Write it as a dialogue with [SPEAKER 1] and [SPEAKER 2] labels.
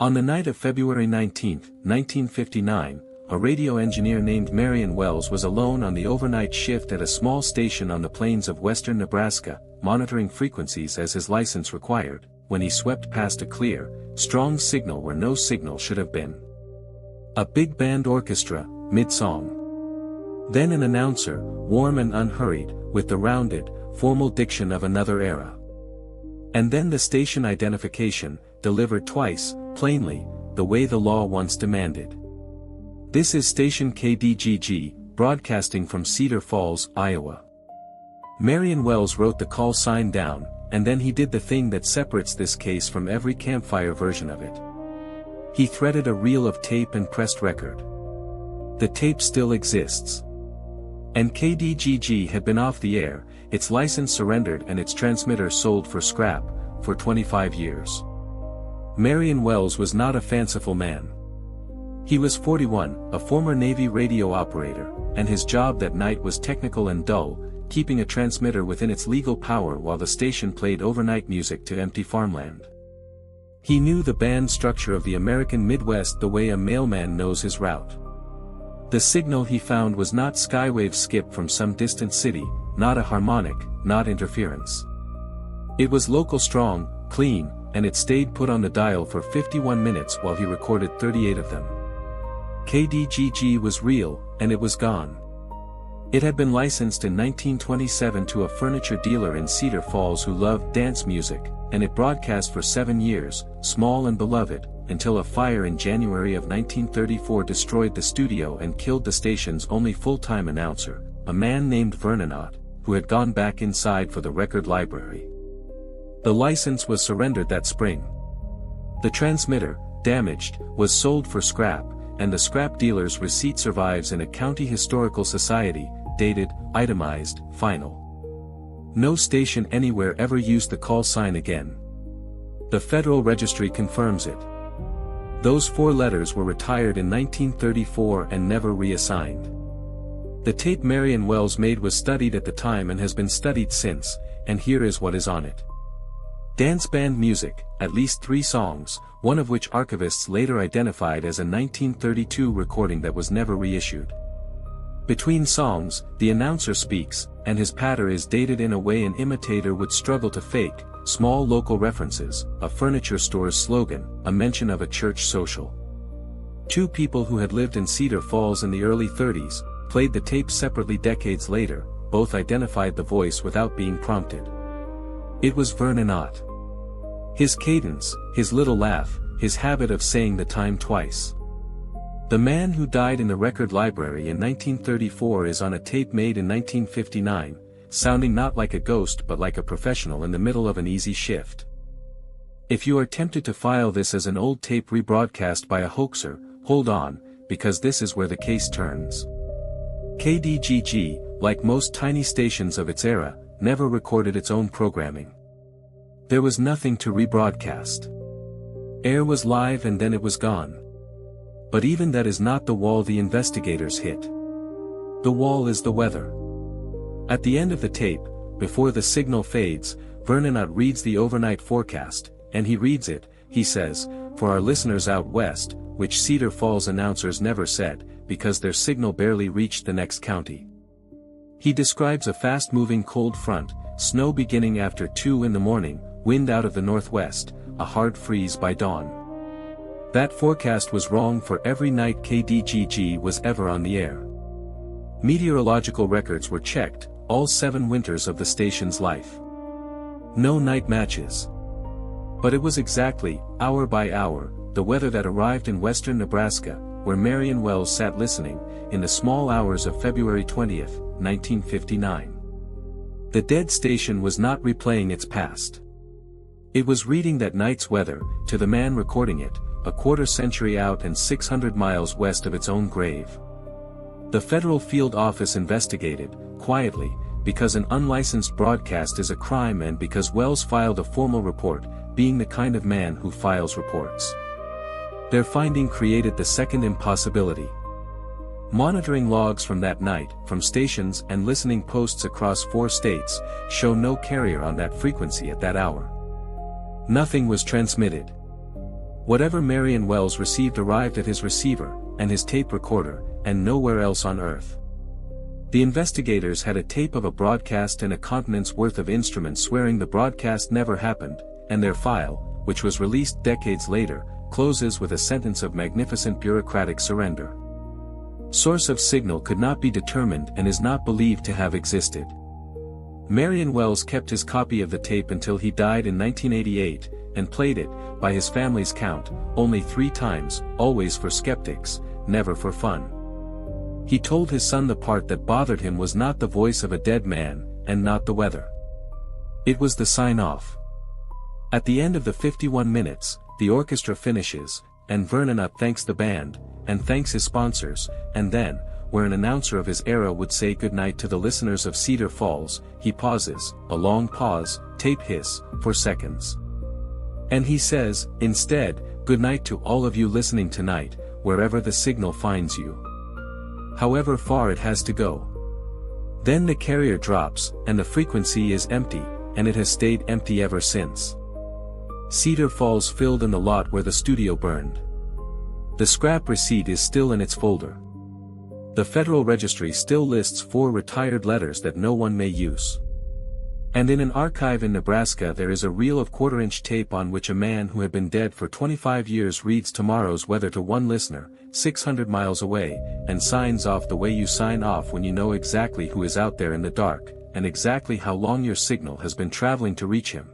[SPEAKER 1] On the night of February 19, 1959, a radio engineer named Marion Wells was alone on the overnight shift at a small station on the plains of western Nebraska, monitoring frequencies as his license required, when he swept past a clear, strong signal where no signal should have been. A big band orchestra, mid-song. Then an announcer, warm and unhurried, with the rounded, formal diction of another era. And then the station identification, delivered twice, plainly, the way the law once demanded. This is station KDGG, broadcasting from Cedar Falls, Iowa. Marion Wells wrote the call sign down, and then he did the thing that separates this case from every campfire version of it. He threaded a reel of tape and pressed record. The tape still exists. And KDGG had been off the air, its license surrendered and its transmitter sold for scrap, for 25 years. Marion Wells was not a fanciful man. He was 41, a former Navy radio operator, and his job that night was technical and dull, keeping a transmitter within its legal power while the station played overnight music to empty farmland. He knew the band structure of the American Midwest the way a mailman knows his route. The signal he found was not skywave skip from some distant city, not a harmonic, not interference. It was local strong, clean, and it stayed put on the dial for 51 minutes while he recorded 38 of them. KDGG was real, and it was gone. It had been licensed in 1927 to a furniture dealer in Cedar Falls who loved dance music, and it broadcast for 7 years, small and beloved, until a fire in January of 1934 destroyed the studio and killed the station's only full-time announcer, a man named Vernon Ott, who had gone back inside for the record library. The license was surrendered that spring. The transmitter, damaged, was sold for scrap, and the scrap dealer's receipt survives in a county historical society, dated, itemized, final. No station anywhere ever used the call sign again. The Federal Registry confirms it. Those 4 letters were retired in 1934 and never reassigned. The tape Marion Wells made was studied at the time and has been studied since, and here is what is on it. Dance band music, at least 3 songs, one of which archivists later identified as a 1932 recording that was never reissued. Between songs, the announcer speaks, and his patter is dated in a way an imitator would struggle to fake, small local references, a furniture store's slogan, a mention of a church social. 2 people who had lived in Cedar Falls in the early 30s, played the tape separately decades later, both identified the voice without being prompted. It was Vernon Ott. His cadence, his little laugh, his habit of saying the time twice. The man who died in the record library in 1934 is on a tape made in 1959, sounding not like a ghost but like a professional in the middle of an easy shift. If you are tempted to file this as an old tape rebroadcast by a hoaxer, hold on, because this is where the case turns. KDGG, like most tiny stations of its era, never recorded its own programming. There was nothing to rebroadcast. Air was live and then it was gone. But even that is not the wall the investigators hit. The wall is the weather. At the end of the tape, before the signal fades, Vernon Ott reads the overnight forecast, and he reads it, he says, for our listeners out west, which Cedar Falls announcers never said, because their signal barely reached the next county. He describes a fast-moving cold front, snow beginning after 2 in the morning, wind out of the northwest, a hard freeze by dawn. That forecast was wrong for every night KDGG was ever on the air. Meteorological records were checked, all 7 winters of the station's life. No night matches. But it was exactly, hour by hour, the weather that arrived in western Nebraska, where Marion Wells sat listening, in the small hours of February 20, 1959. The dead station was not replaying its past. It was reading that night's weather, to the man recording it, a quarter century out and 600 miles west of its own grave. The federal field office investigated, quietly, because an unlicensed broadcast is a crime and because Wells filed a formal report, being the kind of man who files reports. Their finding created the second impossibility. Monitoring logs from that night, from stations and listening posts across 4 states, show no carrier on that frequency at that hour. Nothing was transmitted. Whatever Marion Wells received arrived at his receiver, and his tape recorder, and nowhere else on Earth. The investigators had a tape of a broadcast and a continent's worth of instruments swearing the broadcast never happened, and their file, which was released decades later, closes with a sentence of magnificent bureaucratic surrender. Source of signal could not be determined and is not believed to have existed. Marion Wells kept his copy of the tape until he died in 1988, and played it, by his family's count, only 3 times, always for skeptics, never for fun. He told his son the part that bothered him was not the voice of a dead man, and not the weather. It was the sign-off. At the end of the 51 minutes, the orchestra finishes, and Vernon Utt thanks the band, and thanks his sponsors, and then, where an announcer of his era would say goodnight to the listeners of Cedar Falls, he pauses, a long pause, tape hiss, for seconds. And he says, instead, goodnight to all of you listening tonight, wherever the signal finds you. However far it has to go. Then the carrier drops, and the frequency is empty, and it has stayed empty ever since. Cedar Falls filled in the lot where the studio burned. The scrap receipt is still in its folder. The Federal Registry still lists 4 retired letters that no one may use. And in an archive in Nebraska there is a reel of quarter-inch tape on which a man who had been dead for 25 years reads tomorrow's weather to one listener, 600 miles away, and signs off the way you sign off when you know exactly who is out there in the dark, and exactly how long your signal has been traveling to reach him.